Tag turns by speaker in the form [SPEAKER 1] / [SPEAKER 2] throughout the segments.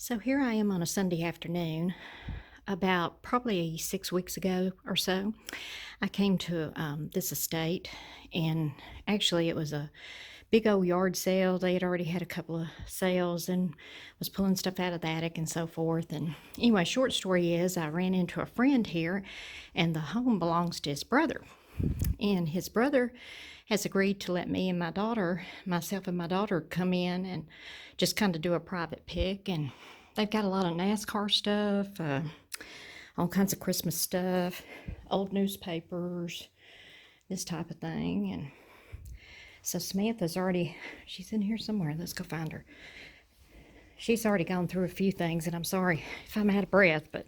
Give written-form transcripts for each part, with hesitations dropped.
[SPEAKER 1] So here I am on a Sunday afternoon, about probably 6 weeks ago or so. I came to this estate, and actually, it was a big old yard sale. They had already had a couple of sales and was pulling stuff out of the attic and so forth. And anyway, short story is I ran into a friend here, and the home belongs to his brother. And his brother has agreed to let me and my daughter, myself and my daughter, come in and just kind of do a private pick. And they've got a lot of NASCAR stuff, all kinds of Christmas stuff, old newspapers, this type of thing. And so Samantha's already, she's in here somewhere. Let's go find her. She's already gone through a few things, and I'm sorry if I'm out of breath, but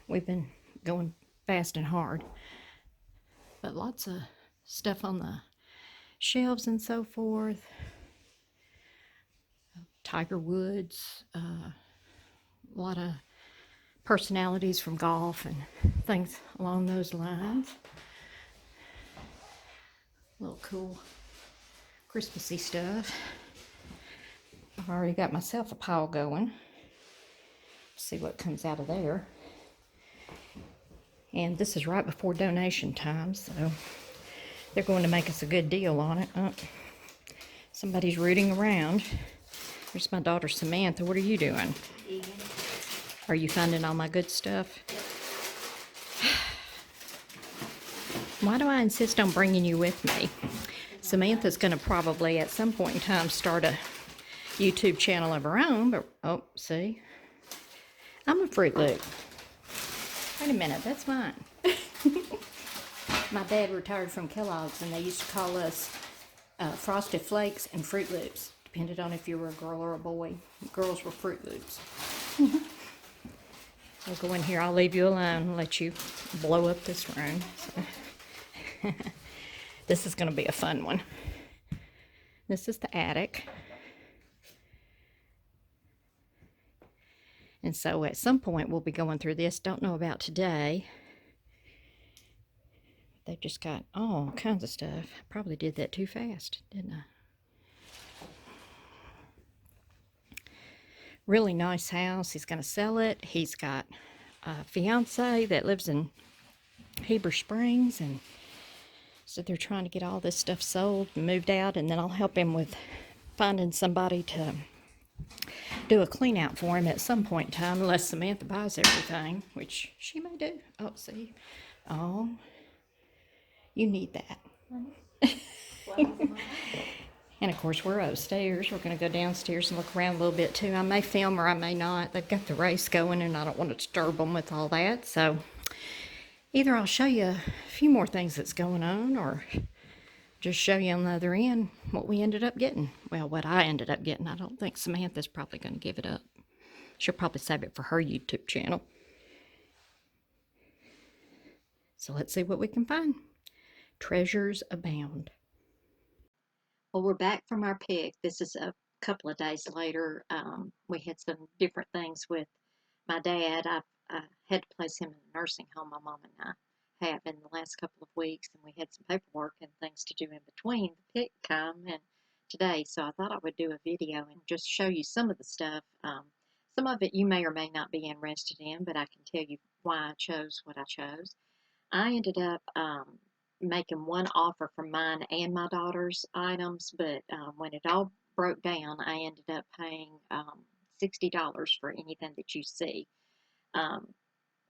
[SPEAKER 1] we've been going fast and hard. But lots of stuff on the shelves and so forth. Tiger Woods, a lot of personalities from golf and things along those lines. A little cool Christmassy stuff. I've already got myself a pile going. See what comes out of there. And this is right before donation time, so they're going to make us a good deal on it. Oh, somebody's rooting around. There's my daughter Samantha. What are you doing?
[SPEAKER 2] Eating.
[SPEAKER 1] Are you finding all my good stuff? Why do I insist on bringing you with me? Samantha's going to probably at some point in time start a YouTube channel of her own, but oh, see? I'm a Fruit Loop. Wait a minute, that's mine. My dad retired from Kellogg's, and they used to call us Frosted Flakes and Fruit Loops, depended on if you were a girl or a boy. Girls were Fruit Loops. I'll go in here. I'll leave you alone and let you blow up this room. So. This is going to be a fun one. This is the attic. And so at some point we'll be going through this. Don't know about today. They've just got all kinds of stuff. Probably did that too fast, didn't I? Really nice house. He's going to sell it. He's got a fiance that lives in Heber Springs, and so they're trying to get all this stuff sold and moved out, and then I'll help him with finding somebody to do a clean out for him at some point in time, unless Samantha buys everything, which she may do. Oh, see. Oh, you need that. And of course, we're upstairs. We're going to go downstairs and look around a little bit too. I may film or I may not. They've got the race going, and I don't want to disturb them with all that. So either I'll show you a few more things that's going on, or just show you on the other end what we ended up getting. Well, what I ended up getting. I don't think Samantha's probably going to give it up. She'll probably save it for her YouTube channel. So let's see what we can find. Treasures abound. Well, we're back from our pick. This is a couple of days later. We had some different things with my dad. I had to place him in a nursing home, my mom and I have, in the last couple of weeks, and we had some paperwork and things to do in between the pick time and today. So I thought I would do a video and just show you some of the stuff. Some of it you may or may not be interested in, but I can tell you why I chose what I chose. I ended up making one offer for mine and my daughter's items, but when it all broke down, I ended up paying $60 for anything that you see. I'm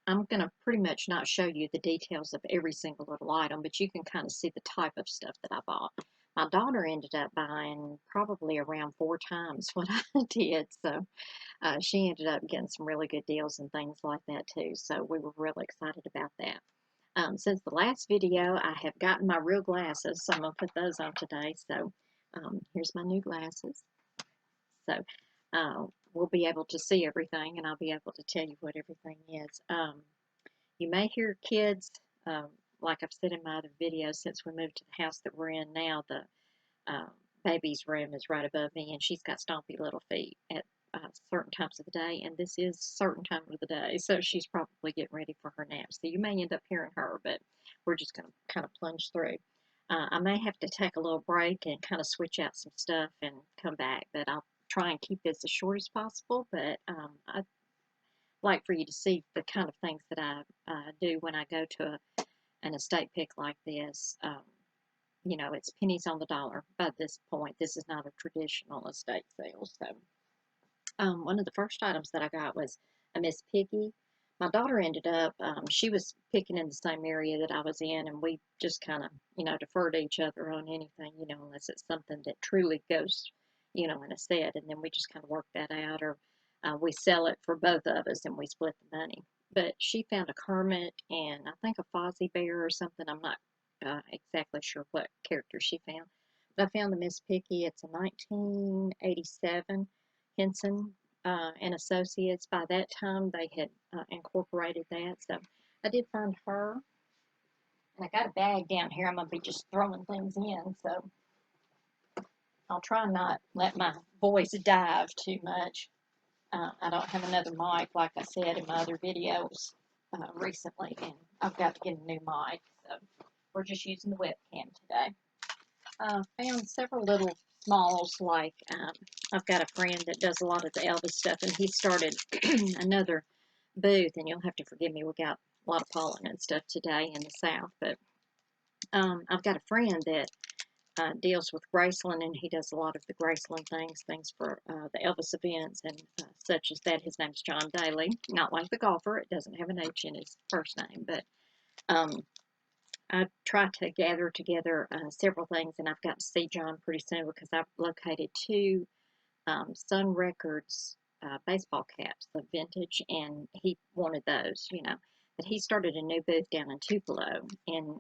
[SPEAKER 1] going to pretty much not show you the details of every single little item, but you can kind of see the type of stuff that I bought. My daughter ended up buying probably around 4 times what I did, so she ended up getting some really good deals and things like that too, so we were really excited about that. Since the last video, I have gotten my real glasses, so I'm going to put those on today. So here's my new glasses. So we'll be able to see everything, and I'll be able to tell you what everything is. You may hear kids, like I've said in my other videos, since we moved to the house that we're in now, the baby's room is right above me, and she's got stompy little feet at certain times of the day, and this is certain time of the day, so she's probably getting ready for her nap. So you may end up hearing her, but we're just going to kind of plunge through. I may have to take a little break and kind of switch out some stuff and come back, but I'll try and keep this as short as possible, but I'd like for you to see the kind of things that I do when I go to an estate pick like this. You know, it's pennies on the dollar by this point. This is not a traditional estate sale. So, one of the first items that I got was a Miss Piggy. My daughter ended up, she was picking in the same area that I was in, and we just kind of, you know, defer to each other on anything, you know, unless it's something that truly goes, you know, in a set, and then we just kind of work that out, or we sell it for both of us and we split the money. But she found a Kermit and I think a Fozzie Bear or something. I'm not exactly sure what character she found. But I found the Miss Piggy. It's a 1987 Henson and Associates. By that time, they had incorporated that. So I did find her. And I got a bag down here. I'm going to be just throwing things in. So I'll try not let my voice dive too much. I don't have another mic, like I said in my other videos recently. And I've got to get a new mic. So we're just using the webcam today. Found several little smalls, like I've got a friend that does a lot of the Elvis stuff, and he started another booth, and you'll have to forgive me, we got a lot of pollen and stuff today in the South, but I've got a friend that deals with Graceland, and he does a lot of the Graceland things for the Elvis events and such as that. His name's John Daly, not like the golfer, it doesn't have an H in his first name, but um, I try to gather together several things, and I've got to see John pretty soon because I've located two Sun Records baseball caps, the vintage, and he wanted those, you know. But he started a new booth down in Tupelo, and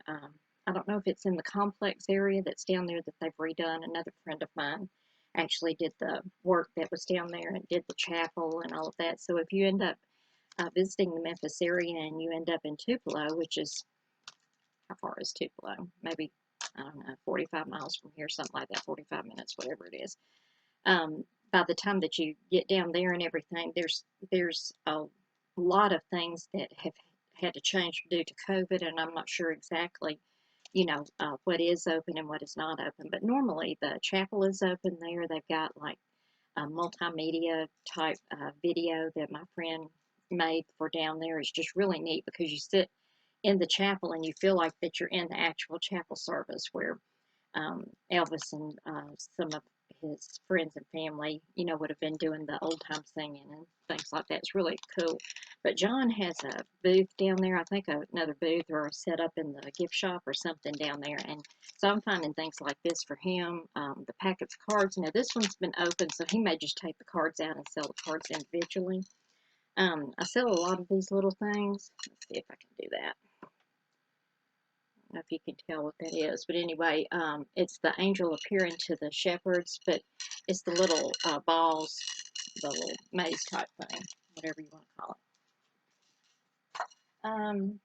[SPEAKER 1] I don't know if it's in the complex area that's down there that they've redone. Another friend of mine actually did the work that was down there and did the chapel and all of that. So if you end up visiting the Memphis area and you end up in Tupelo, which is, how far is Tupelo? Maybe, I don't know, 45 miles from here, something like that, 45 minutes, whatever it is. By the time that you get down there and everything, there's a lot of things that have had to change due to COVID, and I'm not sure exactly, you know, what is open and what is not open. But normally the chapel is open there. They've got like a multimedia type video that my friend made for down there. It's just really neat because you sit in the chapel and you feel like that you're in the actual chapel service where Elvis and some of his friends and family, you know, would have been doing the old time singing and things like that. It's really cool. But John has a booth down there, I think another booth or a set up in the gift shop or something down there. And so I'm finding things like this for him. The packets of cards. Now this one's been open, so he may just take the cards out and sell the cards individually. I sell a lot of these little things. Let's see if I can do that. I don't know if you can tell what that is, but anyway, it's the angel appearing to the shepherds, but it's the little balls, the little maze type thing, whatever you want to call it.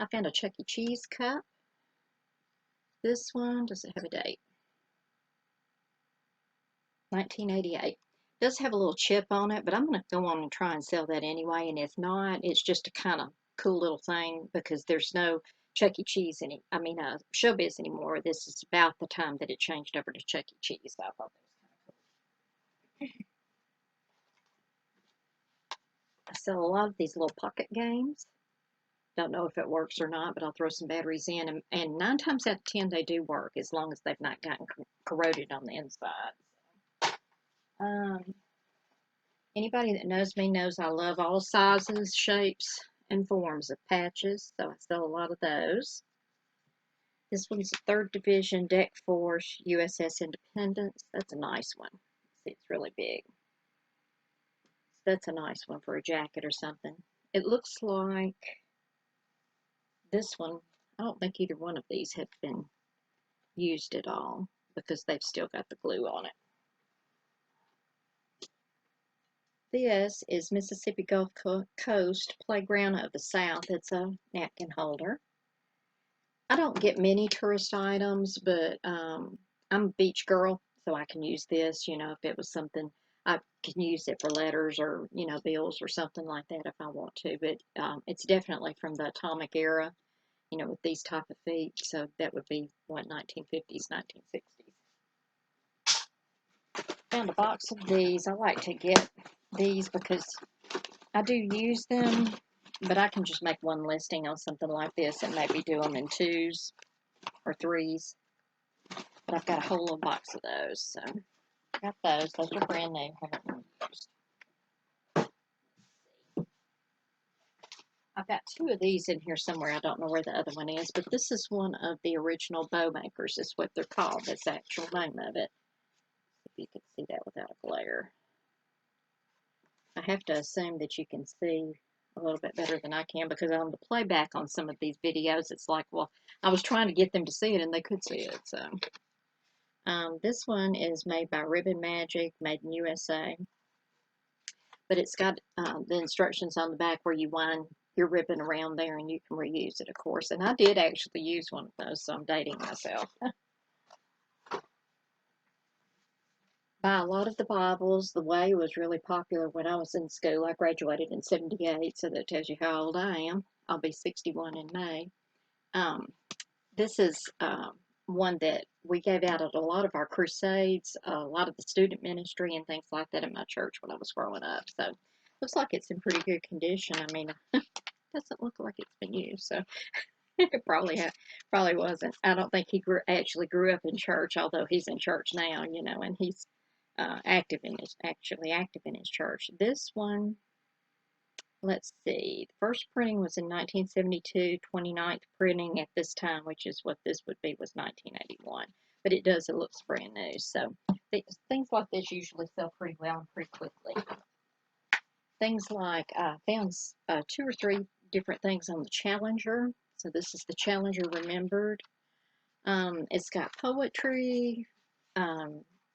[SPEAKER 1] I found a Chuck E. Cheese cup. This one, does it have a date? 1988. Does have a little chip on it, but I'm going to go on and try and sell that anyway, and if not, it's just a kind of cool little thing because there's no Chuck E. Cheese Showbiz anymore. This is about the time that it changed over to Chuck E. Cheese. So I thought that was kind of cool. I sell a lot of these little pocket games. Don't know if it works or not, but I'll throw some batteries in, and 9 times out of 10 they do work as long as they've not gotten corroded on the inside. Anybody that knows me knows I love all sizes, shapes, and forms of patches, so I sell a lot of those. This one's a 3rd Division Deck Force USS Independence. That's a nice one. See, it's really big. That's a nice one for a jacket or something. It looks like this one. I don't think either one of these have been used at all because they've still got the glue on it. This is Mississippi Gulf Coast Playground of the South. It's a napkin holder. I don't get many tourist items, but I'm a beach girl, so I can use this. You know, if it was something, I can use it for letters or, you know, bills or something like that if I want to. But it's definitely from the atomic era, you know, with these type of feet. So that would be, what, 1950s, 1960s. Found a box of these. I like to get these because I do use them, but I can just make one listing on something like this and maybe do them in 2s or 3s. But I've got a whole little box of those, so got those. Those are brand new. Haven't been used. I've got 2 of these in here somewhere. I don't know where the other one is, but this is one of the original bow makers, is what they're called. That's the actual name of it. If you can see that without a glare. I have to assume that you can see a little bit better than I can, because on the playback on some of these videos, it's like, well, I was trying to get them to see it and they could see it. So this one is made by Ribbon Magic, made in USA. But it's got the instructions on the back where you wind your ribbon around there and you can reuse it, of course. And I did actually use one of those, so I'm dating myself. Buy a lot of the Bibles. The Way was really popular when I was in school. I graduated in 78, so that tells you how old I am. I'll be 61 in May. This is one that we gave out at a lot of our crusades, a lot of the student ministry and things like that in my church when I was growing up. So looks like it's in pretty good condition. I mean, doesn't look like it's been used, so it probably wasn't. I don't think he actually grew up in church, although he's in church now, and he's active in his church. This one, let's see, the first printing was in 1972, 29th printing at this time, which is what this would be, was 1981. But it looks brand new. So things like this usually sell pretty well and pretty quickly. Things like I found 2 or 3 different things on the Challenger. So this is the Challenger Remembered. It's got poetry,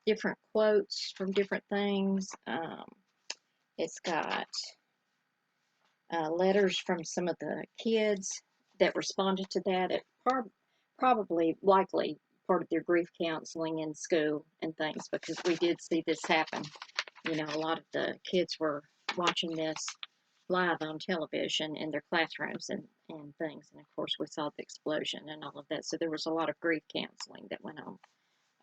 [SPEAKER 1] different quotes from different things. It's got letters from some of the kids that responded to that. It likely part of their grief counseling in school and things, because we did see this happen. A lot of the kids were watching this live on television in their classrooms and things. And of course, we saw the explosion and all of that. So there was a lot of grief counseling that went on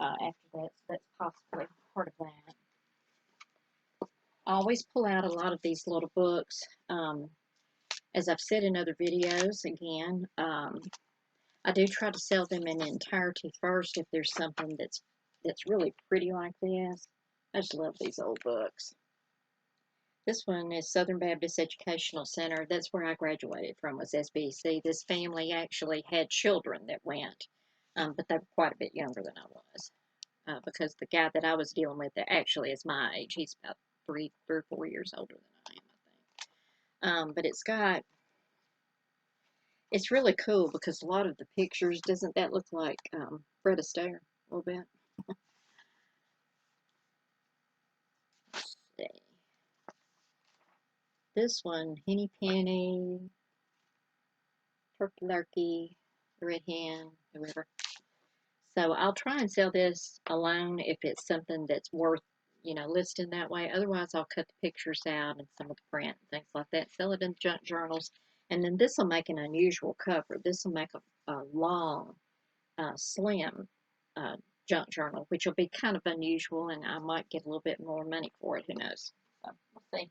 [SPEAKER 1] after that. So that's possibly part of that. I always pull out a lot of these little books. As I've said in other videos, again, I do try to sell them in entirety first if there's something that's really pretty like this. I just love these old books. This one is Southern Baptist Educational Center. That's where I graduated from, was SBC. This family actually had children that went, but they were quite a bit younger than I was, because the guy that I was dealing with that actually is my age. He's about 3 or 4 years older than I am, I think. But it's really cool because a lot of the pictures, doesn't that look like Fred Astaire a little bit? Let's see. This one, Henny Penny, Turkey Lurkey, Red Hen, whoever. So I'll try and sell this alone if it's something that's worth, listing that way. Otherwise, I'll cut the pictures out and some of the print and things like that, sell it in junk journals. And then this will make an unusual cover. This will make a long, slim junk journal, which will be kind of unusual, and I might get a little bit more money for it. Who knows? So we'll see.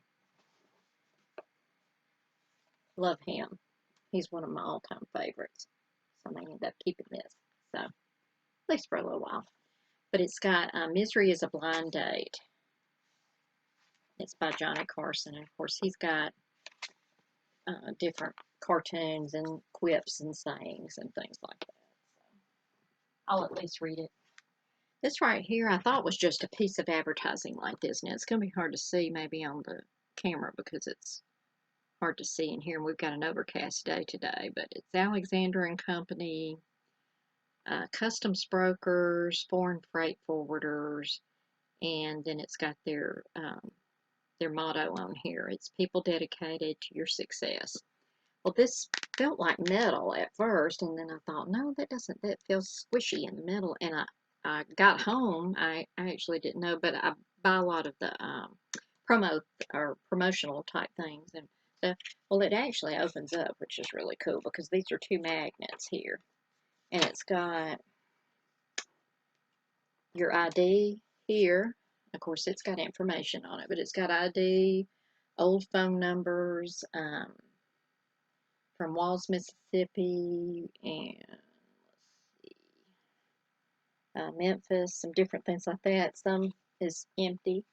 [SPEAKER 1] Love him. He's one of my all-time favorites. So I may end up keeping this. So at least for a little while. But it's got Misery is a Blind Date. It's by Johnny Carson. And of course, he's got different cartoons and quips and sayings and things like that. So I'll at least read it. This right here, I thought was just a piece of advertising like this. Now, it's going to be hard to see maybe on the camera because it's hard to see in here. And we've got an overcast day today. But it's Alexander and Company, Customs Brokers, Foreign Freight Forwarders, and then it's got their motto on here. It's people dedicated to your success. Well, this felt like metal at first, and then I thought, no, that feels squishy in the middle. And I got home, I actually didn't know, but I buy a lot of the promotional type things and stuff. Well, it actually opens up, which is really cool because these are 2 magnets here. And it's got your ID here, Of course, it's got information on it, but it's got ID, old phone numbers, from Walls, Mississippi, and let's see, Memphis, some different things like that. Some is empty,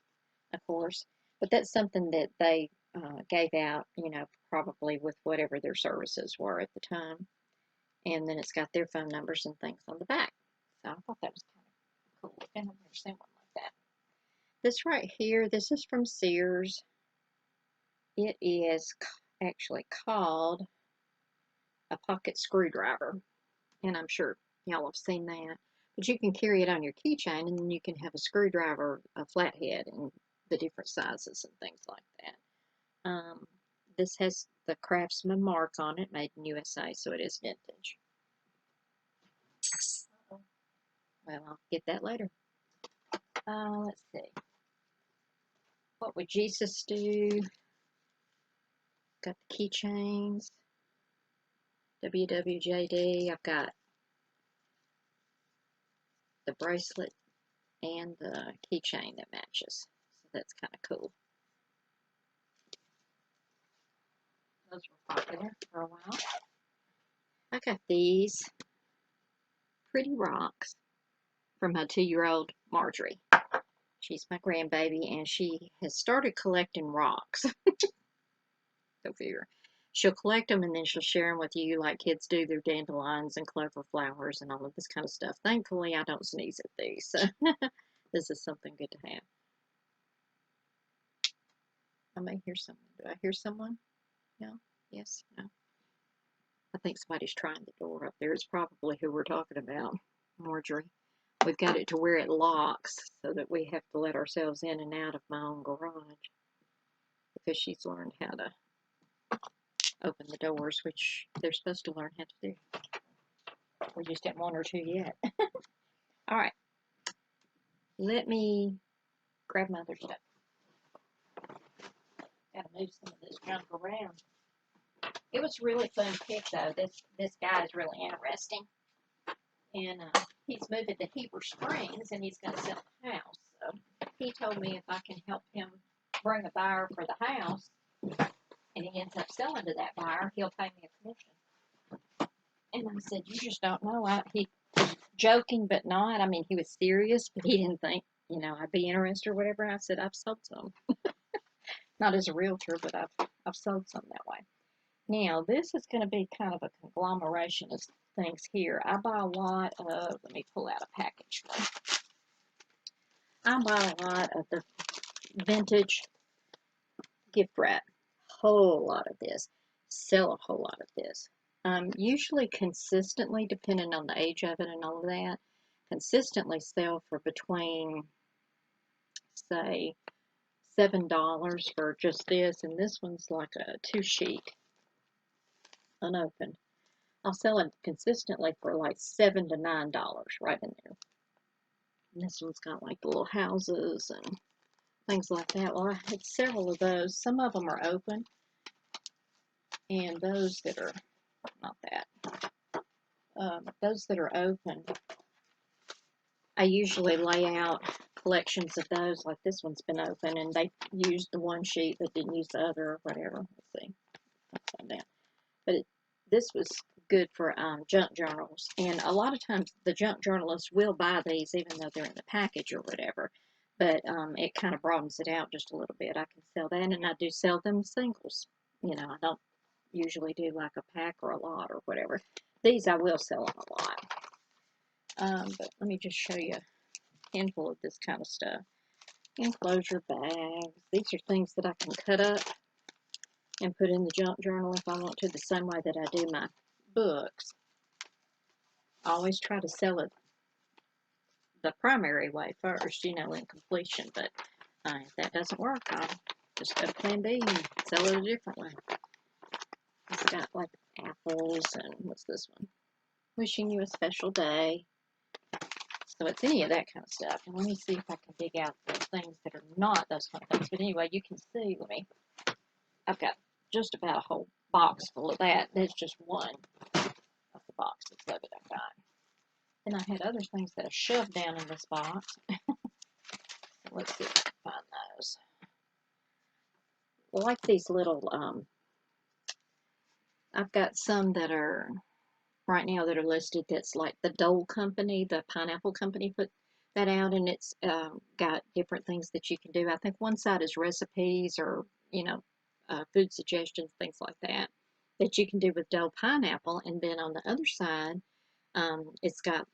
[SPEAKER 1] of course, but that's something that they gave out, probably with whatever their services were at the time. And then it's got their phone numbers and things on the back. So I thought that was kind of cool. And I've never seen one like that. This right here, this is from Sears. It is actually called a pocket screwdriver, and I'm sure y'all have seen that. But you can carry it on your keychain, and then you can have a screwdriver, a flathead, and the different sizes and things like that. This has the Craftsman mark on it, made in USA, so it is vintage. Well, I'll get that later. Let's see. What would Jesus do? Got the keychains. WWJD. I've got the bracelet and the keychain that matches. So that's kind of cool. Those were popular for a while. I got these pretty rocks from my 2-year-old Marjorie. She's my grandbaby, and she has started collecting rocks. Go figure. She'll collect them, and then she'll share them with you like kids do their dandelions and clover flowers and all of this kind of stuff. Thankfully, I don't sneeze at these, so this is something good to have. I may hear someone. Do I hear someone? No? Yes? No? I think somebody's trying the door up there. It's probably who we're talking about, Marjorie. We've got it to where it locks so that we have to let ourselves in and out of my own garage because she's learned how to open the doors, which they're supposed to learn how to do. We just haven't one or two yet. All right. Let me grab my other stuff. Gotta move some of this junk around. It was really fun pick though. This guy is really interesting, and he's moving to Heber Springs, and he's going to sell a house. So he told me if I can help him bring a buyer for the house, and he ends up selling to that buyer, he'll pay me a commission. And I said, you just don't know. He was joking, but not. I mean, he was serious, but he didn't think, I'd be interested or whatever. I said, I've sold some. Not as a realtor, but I've sold some that way. Now, this is going to be kind of a conglomeration of things here. I buy a lot of, let me pull out a package. I buy a lot of the vintage gift wrap. Whole lot of this. Sell a whole lot of this. Usually consistently, depending on the age of it and all of that, consistently sell for between, say, $7 for just this, and this one's like a 2-sheet, unopened. I'll sell it consistently for like $7 to $9 right in there. And this one's got like the little houses and things like that. Well, I had several of those. Some of them are open, and those that are not that. Those that are open, I usually lay out collections of those. Like this one's been open, and they used the one sheet but didn't use the other or whatever. Let's see, upside down. But this was good for junk journals, and a lot of times the junk journalists will buy these even though they're in the package or whatever, but it kind of broadens it out just a little bit. I can sell that, and I do sell them singles. I don't usually do like a pack or a lot or whatever. These I will sell them a lot. But let me just show you a handful of this kind of stuff. Enclosure bags. These are things that I can cut up and put in the junk journal if I want to, the same way that I do my books. I always try to sell it the primary way first, in completion, but if that doesn't work, I'll just go to plan B and sell it a different way. It's got like apples, and what's this one? Wishing you a special day. So it's any of that kind of stuff. And let me see if I can dig out the things that are not those kind of things. But anyway, you can see, I've got just about a whole box full of that. There's just one of the boxes of it I've got. Then I had other things that I shoved down in this box. So Let's see if I can find those. Well, like these little, I've got some that are right now that are listed. That's like the Dole Company, the pineapple company put that out, and it's got different things that you can do. I think one side is recipes or, food suggestions, things like that, that you can do with Dole pineapple. And then on the other side, it's got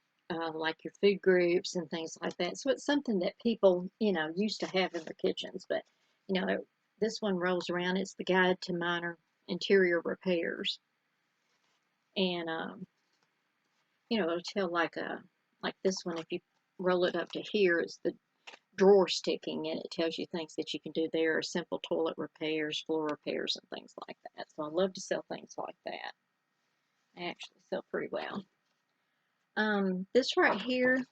[SPEAKER 1] like your food groups and things like that. So it's something that people, used to have in their kitchens. But, this one rolls around. It's the Guide to Minor Interior Repairs. And, it'll tell like this one, if you roll it up to here, it's the drawer sticking, and it tells you things that you can do there, simple toilet repairs, floor repairs, and things like that. So I love to sell things like that. I actually sell pretty well. This right here,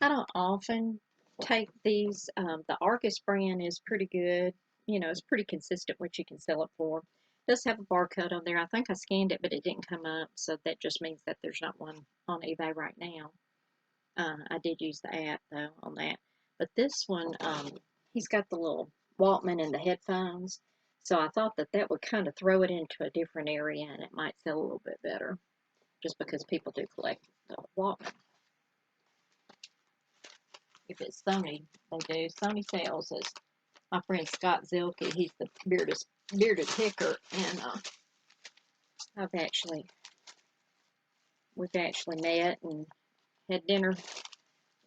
[SPEAKER 1] I don't often take these. The Argus brand is pretty good. It's pretty consistent what you can sell it for. It does have a barcode on there. I think I scanned it, but it didn't come up, so that just means that there's not one on eBay right now. I did use the app though on that. But this one, he's got the little Walkman and the headphones. So I thought that that would kind of throw it into a different area and it might sell a little bit better just because people do collect the Walkman. If it's Sony, they do. Sony sales is my friend Scott Zilke. He's the bearded picker, and we've actually met and had dinner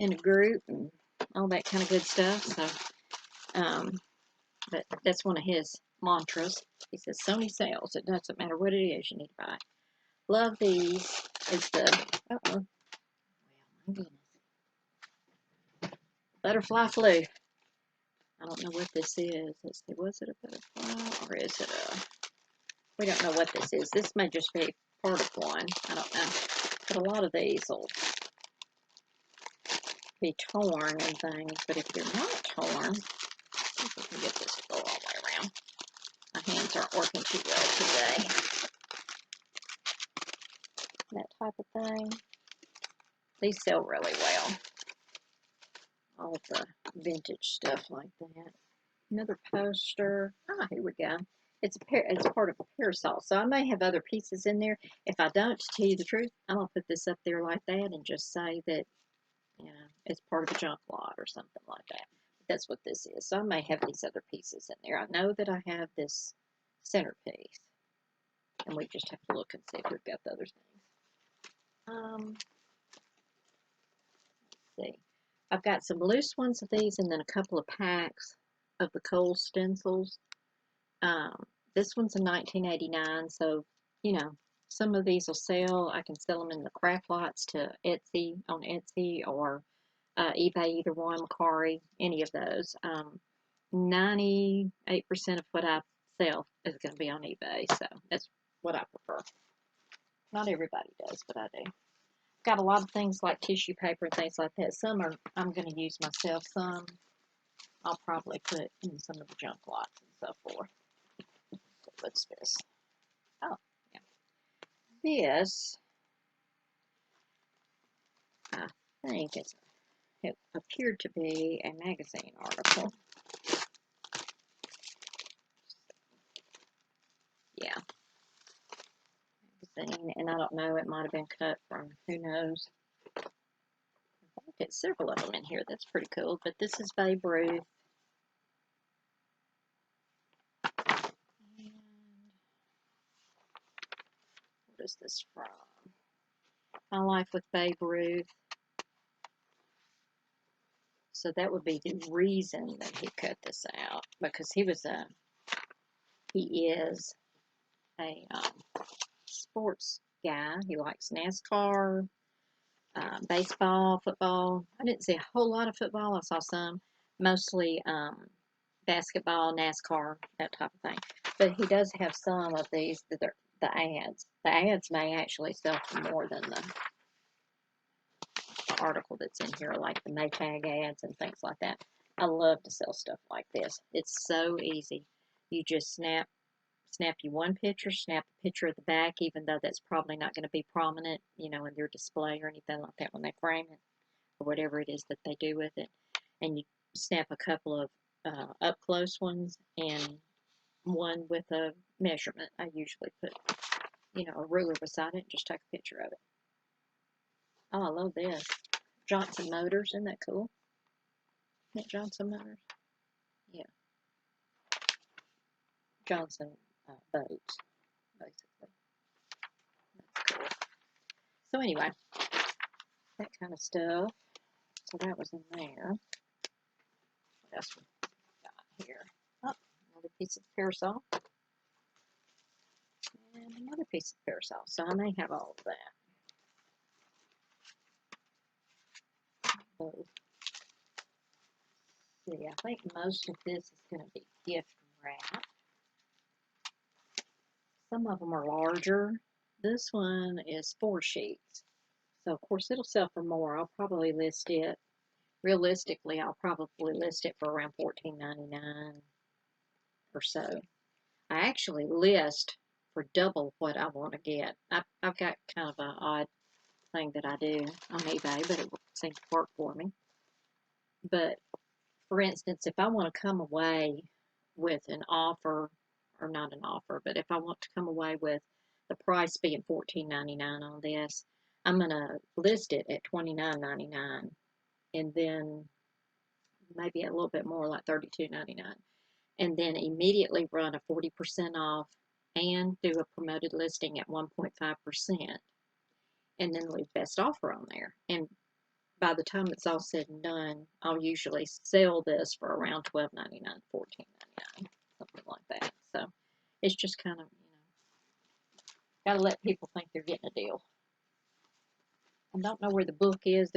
[SPEAKER 1] in a group and all that kind of good stuff. So, but that's one of his mantras. He says, Sony sales. It doesn't matter what it is, you need to buy it. Love these. It's the, well, my goodness. Butterfly flu. I don't know what this is. Let's see, was it a butterfly or is it we don't know what this is. This may just be part of one. I don't know. But a lot of these will be torn and things. But if they're not torn, let's see if we can get this to go all the way around. My hands aren't working too well today. That type of thing. These sell really well. All of the vintage stuff like that. Another poster. Ah, here we go. It's part of a parasol. So I may have other pieces in there. If I don't, to tell you the truth, I'm gonna put this up there like that and just say that, it's part of a junk lot or something like that. That's what this is. So I may have these other pieces in there. I know that I have this centerpiece, and we just have to look and see if we've got the other things. Let's see. I've got some loose ones of these and then a couple of packs of the Kohl stencils. This one's a 1989, so, some of these will sell. I can sell them in the craft lots to Etsy, on Etsy, or eBay, either one, Mercari, any of those. 98% of what I sell is going to be on eBay, so that's what I prefer. Not everybody does, but I do. Got a lot of things like tissue paper and things like that. Some I'm going to use myself. Some I'll probably put in some of the junk lots and so forth. So what's this? Oh, yeah. This, I think it appeared to be a magazine article. Yeah. Magazine, and I don't know, it might have been cut from, who knows. I think it's several of them in here. That's pretty cool. But this is Babe Ruth. And what is this from? My Life with Babe Ruth. So that would be the reason that he cut this out, because he is a sports guy. He likes NASCAR, baseball, football. I didn't see a whole lot of football. I saw some, mostly basketball, NASCAR, that type of thing. But he does have some of these that are the ads. The ads may actually sell for more than the article that's in here, like the Maytag ads and things like that. I love to sell stuff like this. It's so easy. You just snap you one picture, snap a picture of the back, even though that's probably not going to be prominent, in their display or anything like that when they frame it, or whatever it is that they do with it. And you snap a couple of up close ones and one with a measurement. I usually put, a ruler beside it and just take a picture of it. Oh, I love this. Johnson Motors, isn't that cool? Isn't that Johnson Motors? Yeah. Johnson boats, basically. That's cool. So anyway, that kind of stuff. So that was in there. What else we got here? Oh, another piece of parasol. And another piece of parasol. So I may have all of that. Both. See, I think most of this is going to be gift wrap. Some of them are larger. This one is 4 sheets. So, of course, it'll sell for more. I'll probably list it. Realistically, I'll probably list it for around $14.99 or so. I actually list for double what I want to get. I've got kind of an odd thing that I do on eBay, but it seems to work for me. But, for instance, if I want to come away with an offer, or not an offer, but if I want to come away with the price being $14.99 on this, I'm going to list it at $29.99 and then maybe a little bit more, like $32.99, and then immediately run a 40% off and do a promoted listing at 1.5% and then leave best offer on there. And by the time it's all said and done, I'll usually sell this for around $12.99, $14.99, something like that. So it's just kind of, gotta let people think they're getting a deal. I don't know where the book is.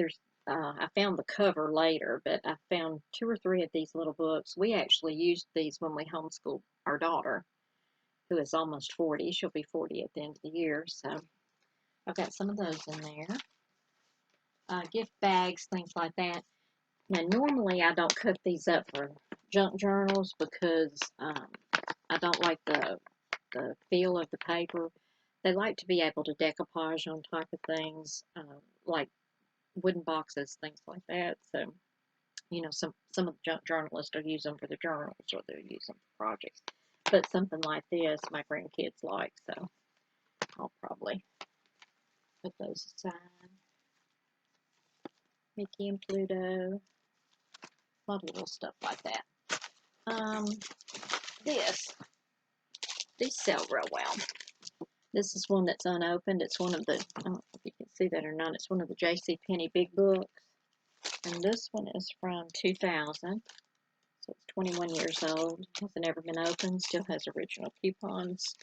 [SPEAKER 1] I found the cover later, but I found 2 or 3 of these little books. We actually used these when we homeschooled our daughter, who is almost 40. She'll be 40 at the end of the year. So I've got some of those in there. Gift bags, things like that. Now, normally I don't cut these up for junk journals because I don't like the feel of the paper. They like to be able to decoupage on top of things, like wooden boxes, things like that. So, some of the junk journalists will use them for their journals or they'll use them for projects. But something like this, my grandkids like, so I'll probably put those aside. Mickey and Pluto, a lot of little stuff like that. These sell real well. This is one that's unopened. It's one of the, I don't know if you can see that or not, it's one of the J.C. Penney big books. And this one is from 2000. So it's 21 years old. Hasn't ever been opened. Still has original coupons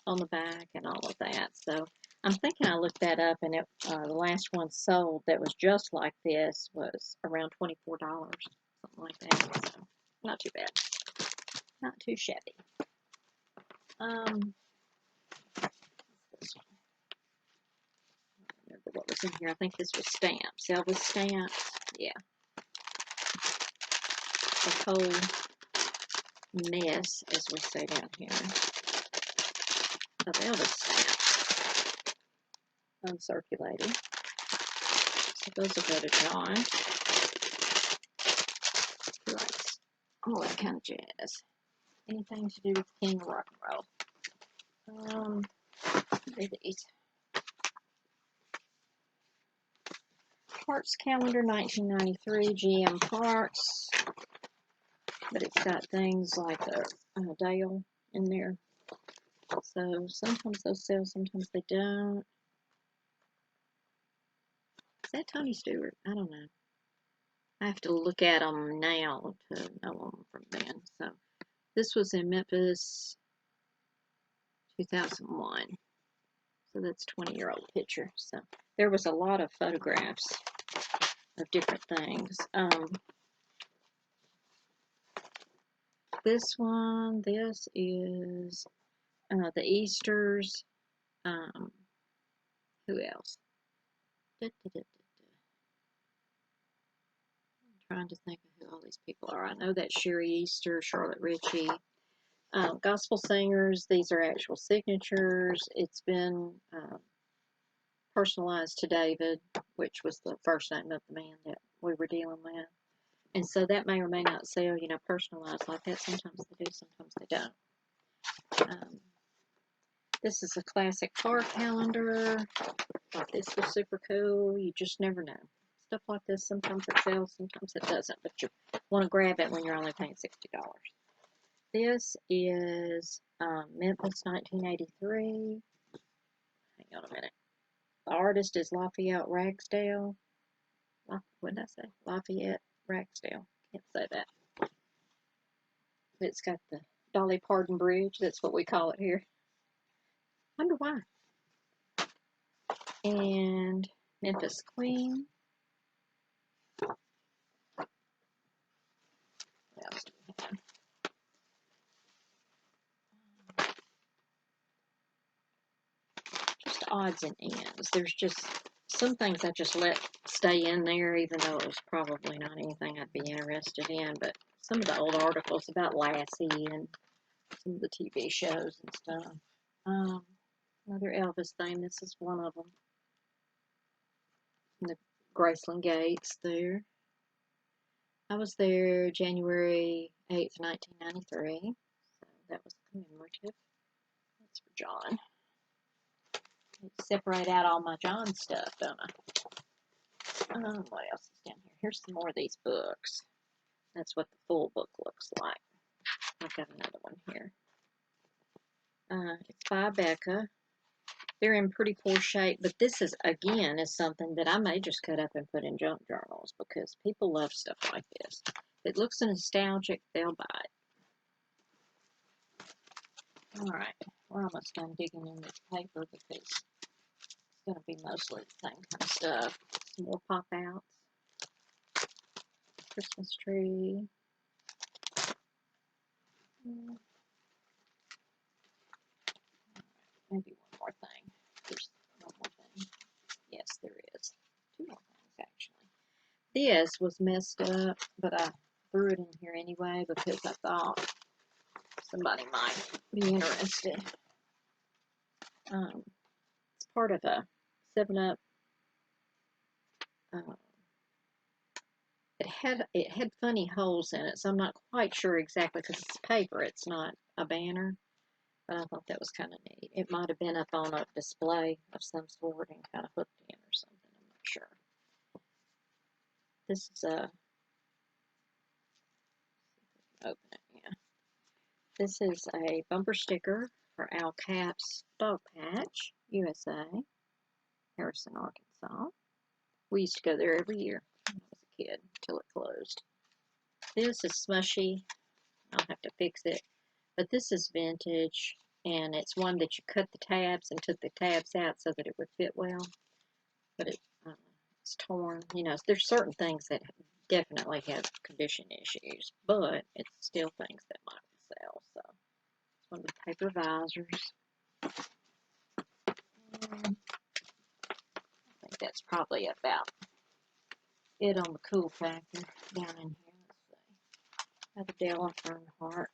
[SPEAKER 1] on the back and all of that. So I'm thinking I looked that up, and the last one sold that was just like this was around $24, something like that. So not too bad. Not too shabby. This one. I don't remember what was in here. I think this was stamps. Elvis stamps. Yeah. The whole mess, as we say down here, of Elvis stamps. Uncirculated. So those will go to John. He likes all that kind of jazz. Anything to do with King of Rock and Roll. What are these? Parks Calendar 1993, GM Parks. But it's got things like a Dale in there. So sometimes those sell, sometimes they don't. Is that Tony Stewart? I don't know. I have to look at them now to know them from then. So this was in Memphis, 2001. So that's a 20-year-old picture. So there was a lot of photographs of different things. This one, this is the Easters. Who else? I'm trying to think of who all these people are. I know that Sherry Easter, Charlotte Ritchie. Gospel singers, these are actual signatures. It's been personalized to David, which was the first name of the man that we were dealing with. And so that may or may not sell, you know, personalized like that. Sometimes they do, sometimes they don't. This is a classic car calendar. Thought this was super cool. You just never know. Stuff like this, sometimes it sells, sometimes it doesn't. But you want to grab it when you're only paying $60. This is Memphis 1983. Hang on a minute. The artist is Lafayette Ragsdale. What did I say? Lafayette Ragsdale. Can't say that. It's got the Dolly Parton Bridge. That's what we call it here. Wonder why. And Memphis Queen. What else do we have? Just odds and ends. There's just some things I just let stay in there, even though it was probably not anything I'd be interested in. But some of the old articles about Lassie and some of the TV shows and stuff. Another Elvis thing. This is one of them. And the Graceland Gates there. I was there January 8th, 1993. So that was commemorative. That's for John. Separate out all my John stuff, don't I? What else is down here? Here's some more of these books. That's what the full book looks like. I've got another one here. It's by Becca. They're in pretty poor shape, but this is, again, is something that I may just cut up and put in junk journals because people love stuff like this. If it looks nostalgic, they'll buy it. All right, we're almost done digging in this paper because it's going to be mostly the same kind of stuff. Some more pop-outs. Christmas tree. Maybe one more thing. There's one more thing. Yes, there is. Two more things, actually. This was messed up, but I threw it in here anyway because I thought somebody might be interested. It's part of a 7-Up. It had funny holes in it, so I'm not quite sure exactly because it's paper. It's not a banner, but I thought that was kind of neat. It might have been up on a display of some sort and kind of hooked in or something. I'm not sure. This is a open it. Yeah. This is a bumper sticker for Al Cap's Dog Patch, USA, Harrison, Arkansas. We used to go there every year when I was a kid until it closed. This is smushy. I'll have to fix it. But this is vintage, and it's one that you cut the tabs and took the tabs out so that it would fit well. But it's torn. You know, there's certain things that definitely have condition issues, but it's still things that might sell. So it's one of the paper visors. And I think that's probably about it on the cool factor down in here. Let's see. Another Della Earnhardt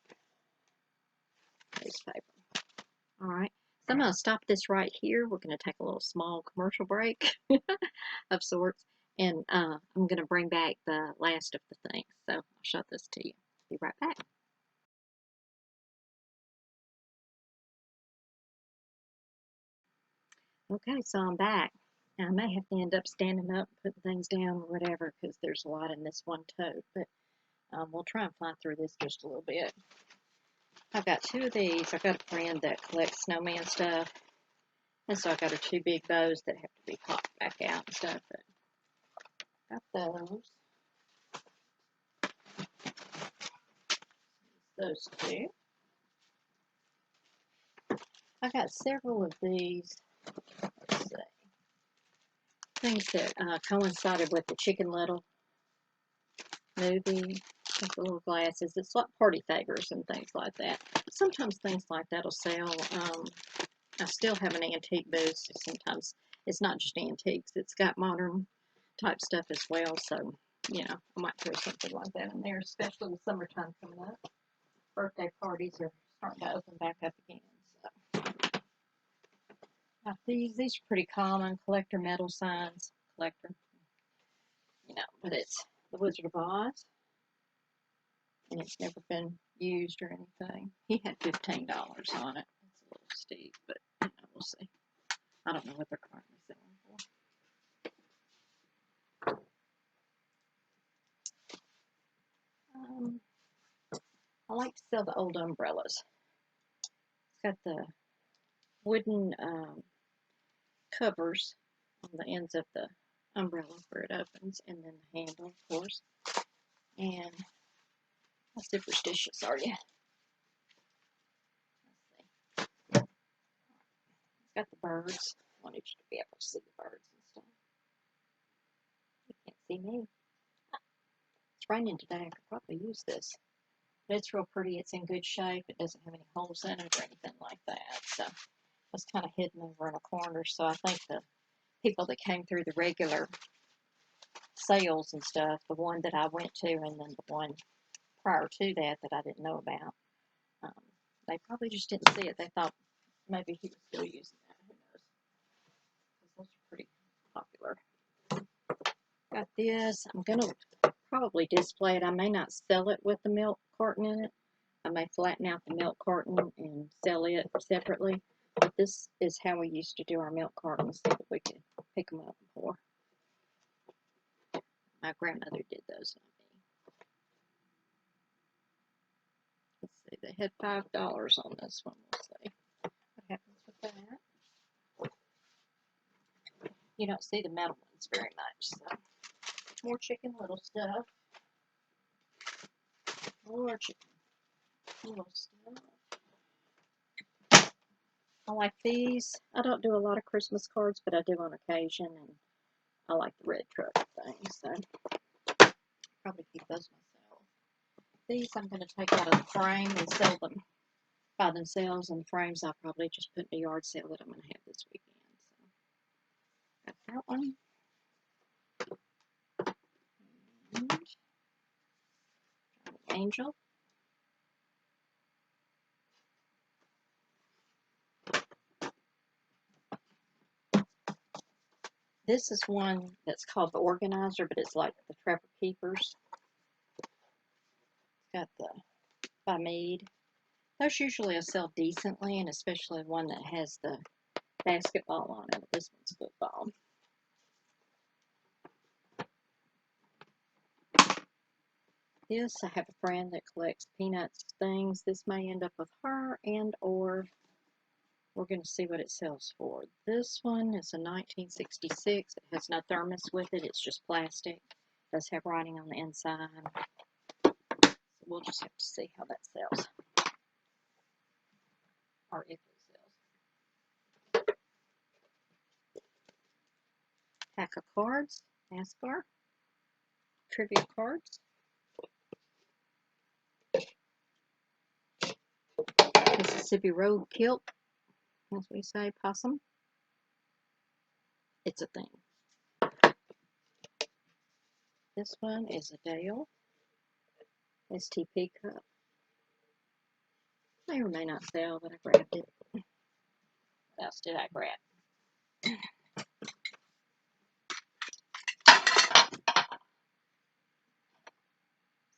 [SPEAKER 1] newspaper. All right. So I'm going to stop this right here. We're going to take a little small commercial break of sorts. And I'm going to bring back the last of the things. So I'll show this to you. Be right back. Okay, so I'm back. Now, I may have to end up standing up, putting things down, or whatever, because there's a lot in this one tote. But we'll try and fly through this just a little bit. I've got two of these. I've got a friend that collects snowman stuff. And so I've got her two big bows that have to be popped back out and stuff. But got those. Those two. I got several of these. Let's see. Things that coincided with the Chicken Little movie. With the little glasses. It's like party favors and things like that. Sometimes things like that will sell. I still have an antique booth. So sometimes it's not just antiques. It's got modern type stuff as well. So, you know, I might throw something like that in there, especially with summertime coming up. Birthday parties are starting to open back up again. So, now these are pretty common. Collector metal signs. Collector. You know, but it's the Wizard of Oz. and it's never been used or anything. He had $15 on it. It's a little steep, but we'll see. I don't know what they're currently selling for. I like to sell the old umbrellas. It's got the wooden covers on the ends of the umbrella where it opens, and then the handle, of course. And how superstitious are you? Let's see. It's got the birds. I wanted you to be able to see the birds and stuff. You can't see me. It's raining today. I could probably use this. But it's real pretty. It's in good shape. It doesn't have any holes in it or anything like that. So it's kind of hidden over in a corner. So I think the people that came through the regular sales and stuff, the one that I went to and then the one prior to that I didn't know about, they probably just didn't see it. They thought maybe he was still using that. Who knows? Because those are pretty popular. Got this. I'm going to probably display it. I may not sell it with the milk carton in it. I may flatten out the milk carton and sell it separately. But this is how we used to do our milk cartons so that we could pick them up and pour. My grandmother did those on me. Let's see, they had $5 on this one. We'll see what happens with that. You don't see the metal ones very much, so more Chicken Little stuff. More Chicken Little stuff. I like these. I don't do a lot of Christmas cards, but I do on occasion, and I like the red truck thing, so probably keep those myself. These I'm going to take out of the frame and sell them by themselves, and the frames I'll probably just put in a yard sale that I'm going to have this weekend. So got that one. And Angel. This is one that's called the Organizer, but it's like the Trapper Keepers. It's got the by Mead. Those usually I sell decently, and especially one that has the basketball on it. This one's football. This, I have a friend that collects Peanuts things. This may end up with her, and or we're going to see what it sells for. This one is a 1966. It has no thermos with it. It's just plastic. It does have writing on the inside. So we'll just have to see how that sells. Or if it sells. Pack of cards. NASCAR. Trivia cards. Mississippi Road Kilt. As we say, possum. It's a thing. This one is a Dale STP cup. May or may not sell, but I grabbed it. What else did I grab?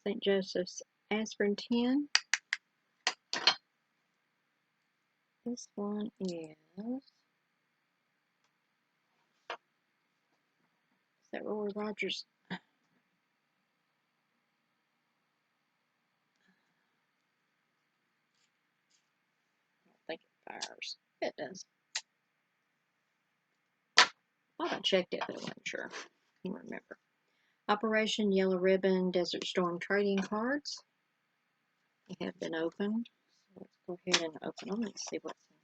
[SPEAKER 1] St. Joseph's aspirin tin. This one is that Roy Rogers? I don't think it fires. It does. I thought I checked it, but I wasn't sure. I can't remember. Operation Yellow Ribbon Desert Storm trading cards. They have been opened. So let's go ahead and open them and see what's in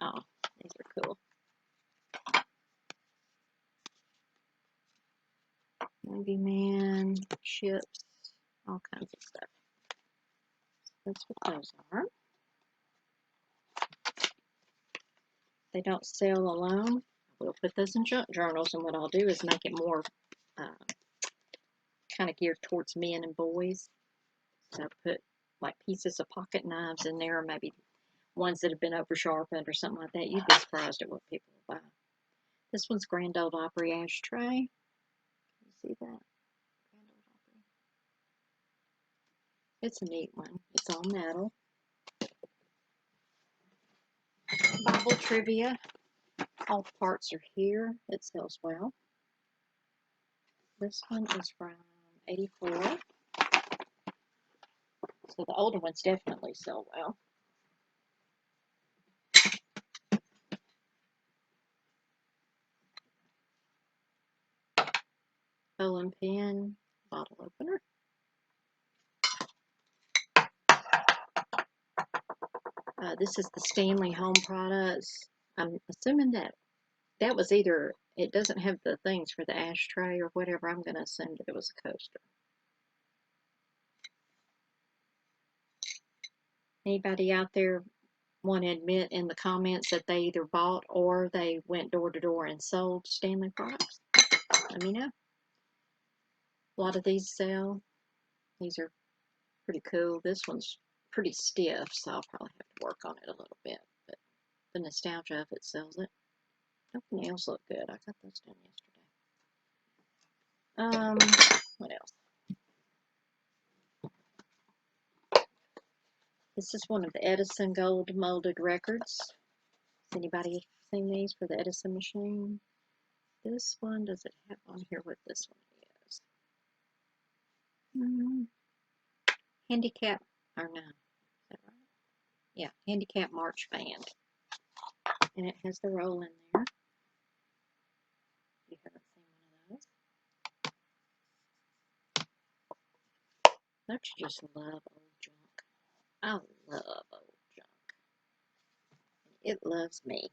[SPEAKER 1] here. Oh, these are cool. Movie Man, ships, all kinds of stuff. That's what those are. They don't sell alone. We'll put those in junk journals, and what I'll do is make it more kind of geared towards men and boys. So I put like pieces of pocket knives in there, or maybe ones that have been over sharpened or something like that. You'd be surprised at what people will buy. This one's Grand Old Opry ashtray. Can you see that? Grand Old It's a neat one. It's all metal. Bible trivia. All the parts are here. It sells well. This one is from 84. So the older ones definitely sell well. Bowling pin, bottle opener. This is the Stanley Home Products. I'm assuming that was either, it doesn't have the things for the ashtray or whatever. I'm going to assume that it was a coaster. Anybody out there want to admit in the comments that they either bought or they went door to door and sold Stanley products? Let me know. A lot of these sell. These are pretty cool. This one's pretty stiff, so I'll probably have to work on it a little bit. But the nostalgia of it sells it. Oh, the nails look good. I got those done yesterday. What else? This is one of the Edison gold molded records. Has anybody seen these for the Edison machine? This one, does it have on here what this one is? Handicap, or no, is that right? Yeah, handicap march band. And it has the roll in there. You haven't seen one of those. Don't you just love old junk? I love old junk. It loves me.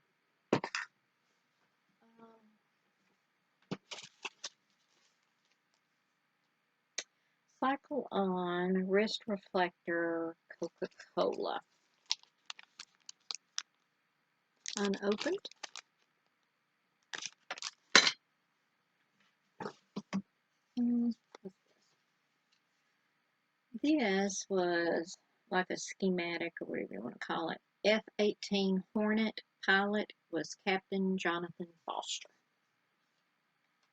[SPEAKER 1] Cycle on wrist reflector Coca-Cola. Unopened. This was like a schematic, or whatever you want to call it. F-18 Hornet pilot was Captain Jonathan Foster.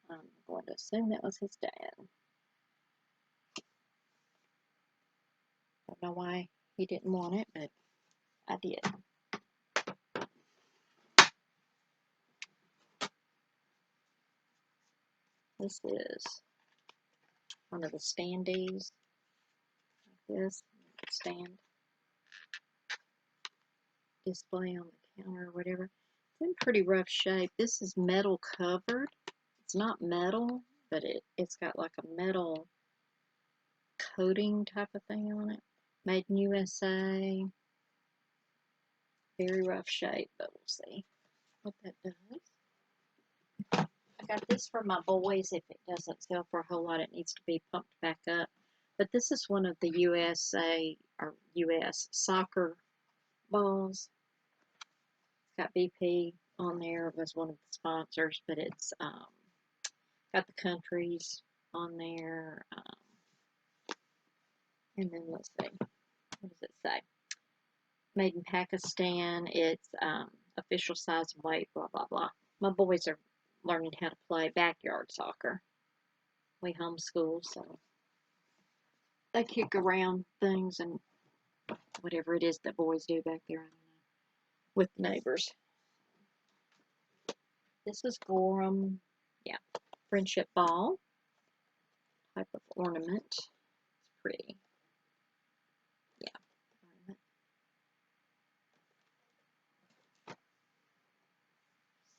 [SPEAKER 1] I'm going to assume that was his dad. Don't know why he didn't want it, but I did. This is one of the standees, like this, stand display on the counter or whatever. It's in pretty rough shape. This is metal covered. It's not metal, but it's got like a metal coating type of thing on it. Made in USA. Very rough shape, but we'll see what that does. I got this for my boys. If it doesn't sell for a whole lot, it needs to be pumped back up. But this is one of the USA or US soccer balls. It's got BP on there. It was one of the sponsors, but it's got the countries on there. And then let's see, what does it say? Made in Pakistan. It's official size and weight, blah, blah, blah. My boys are learning how to play backyard soccer. We homeschool, so they kick around things and whatever it is that boys do back there, I don't know, with neighbors. This is Gorham, yeah, friendship ball type of ornament. It's pretty, yeah, ornament.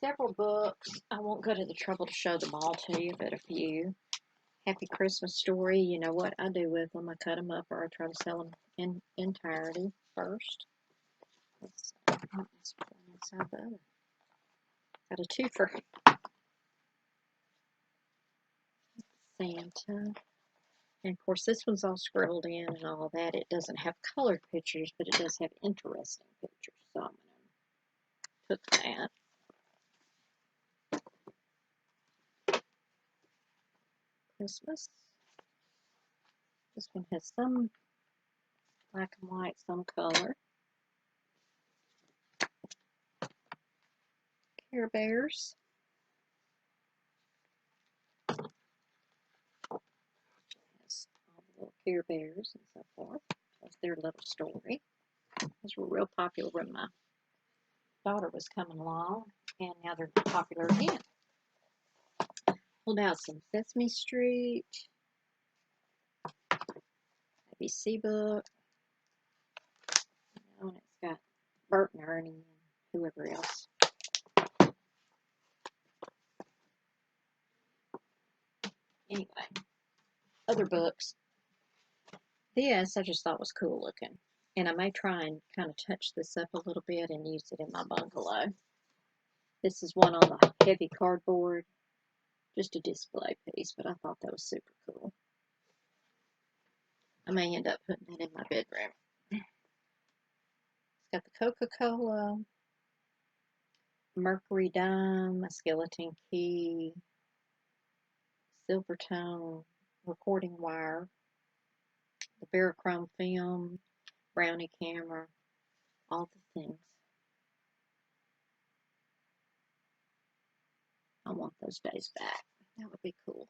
[SPEAKER 1] Several books. I won't go to the trouble to show them all to you, but a few. Happy Christmas Story. You know what I do with them? I cut them up, or I try to sell them in entirety first. Let's see. Let's put one inside the other. Got a twofer. Santa. And of course, this one's all scribbled in and all that. It doesn't have colored pictures, but it does have interesting pictures. So I'm going to put that. Christmas. This one has some black and white, some color. Care Bears. Has all the little Care Bears and so forth. That's their little story. Those were real popular when my daughter was coming along, and now they're popular again. Pulled out some Sesame Street, ABC book, and it's got Bert and Ernie and whoever else. Anyway, other books. This I just thought was cool looking, and I may try and kind of touch this up a little bit and use it in my bungalow. This is one on the heavy cardboard, just a display piece, but I thought that was super cool. I may end up putting it in my bedroom. It's got the Coca-Cola, Mercury dime, a skeleton key, silver tone, recording wire, the Verichrome film, brownie camera, all the things. I want those days back. That would be cool.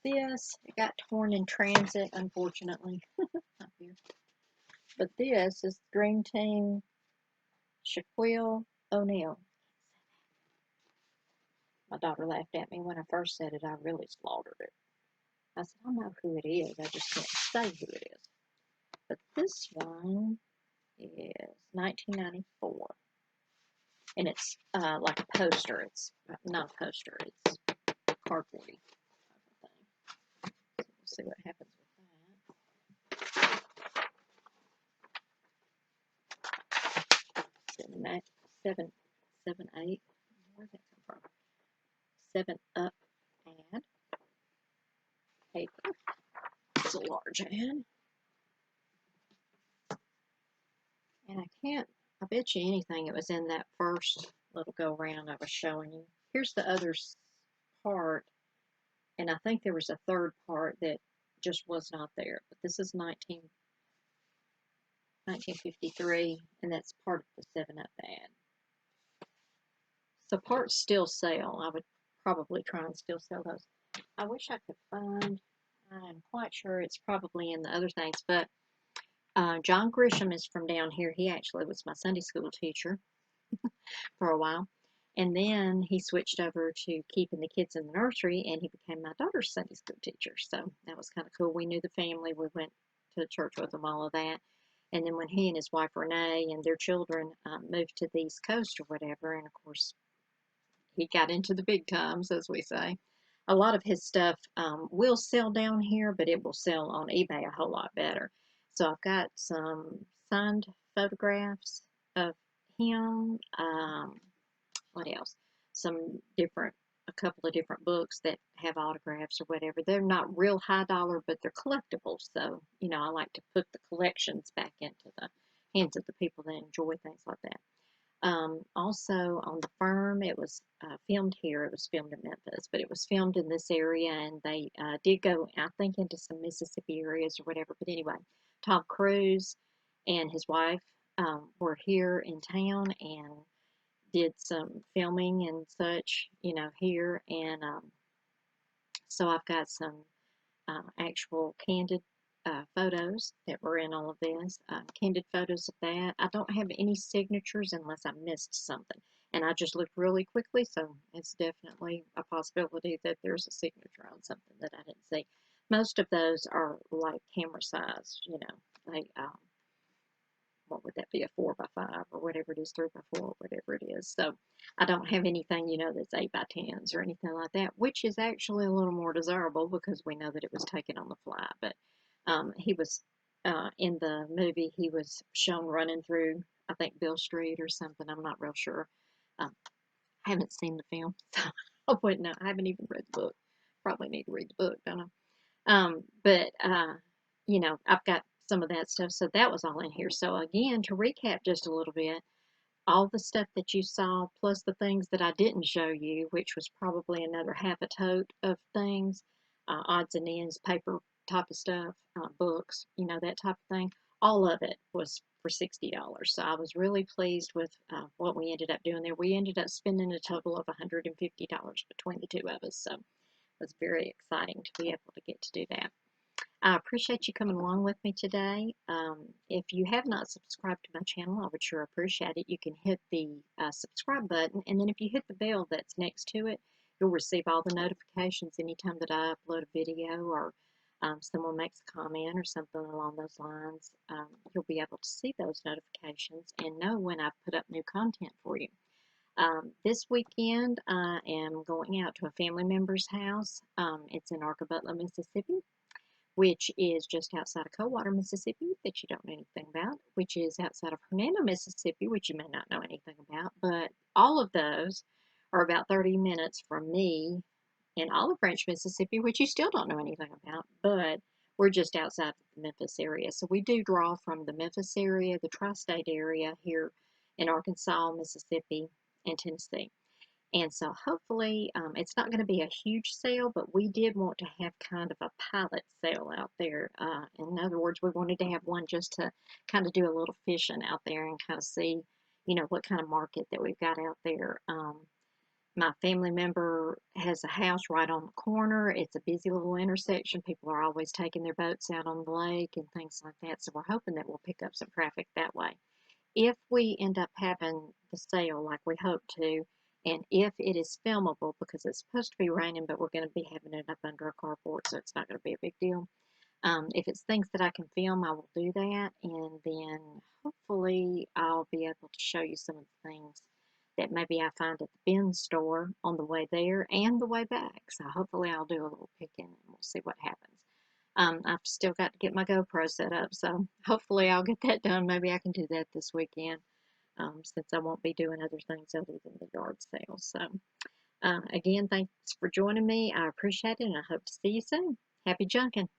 [SPEAKER 1] This, it got torn in transit, unfortunately. Not here. But this is Dream Team Shaquille O'Neal. My daughter laughed at me when I first said it. I really slaughtered it. I said, I know who it is. I just can't say who it is. But this one is 1994. And it's like a poster. It's not a poster. It's cardboardy type of thing. So we'll see what happens with that. 7, 8. Where did that come from? 7 Up ad. Paper. It's a large ad. And I bet you anything it was in that first little go round I was showing you. Here's the other part, and I think there was a third part that just was not there. But this is 1953, and that's part of the 7 Up ad. So parts still sell. I would probably try and still sell those. I wish I could find, I'm quite sure it's probably in the other things, but John Grisham is from down here. He actually was my Sunday school teacher for a while. And then he switched over to keeping the kids in the nursery, and he became my daughter's Sunday school teacher. So that was kind of cool. We knew the family. We went to church with them, all of that. And then when he and his wife Renee and their children moved to the East Coast or whatever, and of course he got into the big times, as we say. A lot of his stuff will sell down here, but it will sell on eBay a whole lot better. So I've got some signed photographs of him. What else? A couple of different books that have autographs or whatever. They're not real high dollar, but they're collectibles. So, I like to put the collections back into the hands of the people that enjoy things like that. Also on The Firm, it was filmed here. It was filmed in Memphis, but it was filmed in this area, and they did go, I think, into some Mississippi areas or whatever. But anyway, Tom Cruise and his wife were here in town and did some filming and such, here. And so I've got some actual candid photos that were in all of this, candid photos of that. I don't have any signatures unless I missed something. And I just looked really quickly, so it's definitely a possibility that there's a signature on something that I didn't see. Most of those are like camera size, they, what would that be, a 4x5 or whatever it is, 3x4, whatever it is. So I don't have anything, that's 8x10s or anything like that, which is actually a little more desirable because we know that it was taken on the fly. But he was, in the movie, he was shown running through, I think, Bill Street or something. I'm not real sure. I haven't seen the film, so I wouldn't know. I haven't even read the book. Probably need to read the book, don't I? But I've got some of that stuff. So that was all in here. So again, to recap just a little bit, all the stuff that you saw, plus the things that I didn't show you, which was probably another half a tote of things, odds and ends, paper type of stuff, books, that type of thing. All of it was for $60. So I was really pleased with what we ended up doing there. We ended up spending a total of $150 between the two of us. So was very exciting to be able to get to do that. I appreciate you coming along with me today. If you have not subscribed to my channel, I would sure appreciate it. You can hit the subscribe button, and then if you hit the bell that's next to it, you'll receive all the notifications anytime that I upload a video or someone makes a comment or something along those lines. You'll be able to see those notifications and know when I've put up new content for you. This weekend, I am going out to a family member's house. It's in Arkabutla, Mississippi, which is just outside of Coldwater, Mississippi, that you don't know anything about, which is outside of Hernando, Mississippi, which you may not know anything about. But all of those are about 30 minutes from me in Olive Branch, Mississippi, which you still don't know anything about, but we're just outside of the Memphis area. So we do draw from the Memphis area, the tri-state area here in Arkansas, Mississippi, and Tennessee. And so hopefully it's not going to be a huge sale, but we did want to have kind of a pilot sale out there. In other words, we wanted to have one just to kind of do a little fishing out there and kind of see, what kind of market that we've got out there. My family member has a house right on the corner. It's a busy little intersection. People are always taking their boats out on the lake and things like that. So we're hoping that we'll pick up some traffic that way. If we end up having the sale like we hope to, and if it is filmable, because it's supposed to be raining, but we're going to be having it up under a carport, so it's not going to be a big deal. If it's things that I can film, I will do that, and then hopefully I'll be able to show you some of the things that maybe I find at the bin store on the way there and the way back. So hopefully I'll do a little picking and we'll see what happens. I've still got to get my GoPro set up, so hopefully I'll get that done. Maybe I can do that this weekend, since I won't be doing other things other than the yard sale. So, again, thanks for joining me. I appreciate it, and I hope to see you soon. Happy junking.